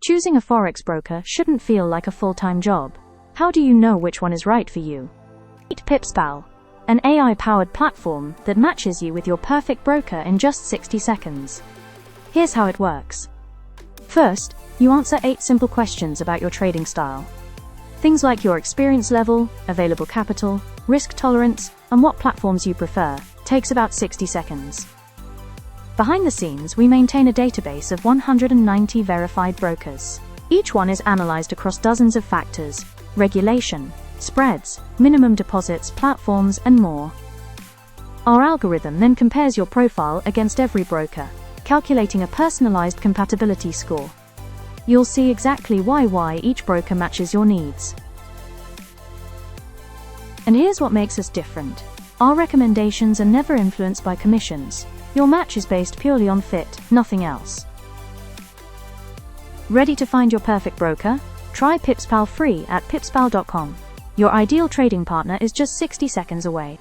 Choosing a Forex broker shouldn't feel like a full-time job. How do you know which one is right for you? Meet PipsPal, an AI-powered platform that matches you with your perfect broker in just 60 seconds. Here's how it works. First, you answer 8 simple questions about your trading style. Things like your experience level, available capital, risk tolerance, and what platforms you prefer takes about 60 seconds. Behind the scenes, we maintain a database of 190 verified brokers. Each one is analyzed across dozens of factors: regulation, spreads, minimum deposits, platforms, and more. Our algorithm then compares your profile against every broker, calculating a personalized compatibility score. You'll see exactly why each broker matches your needs. And here's what makes us different. Our recommendations are never influenced by commissions. Your match is based purely on fit, nothing else. Ready to find your perfect broker? Try PipsPal free at pipspal.com. Your ideal trading partner is just 60 seconds away.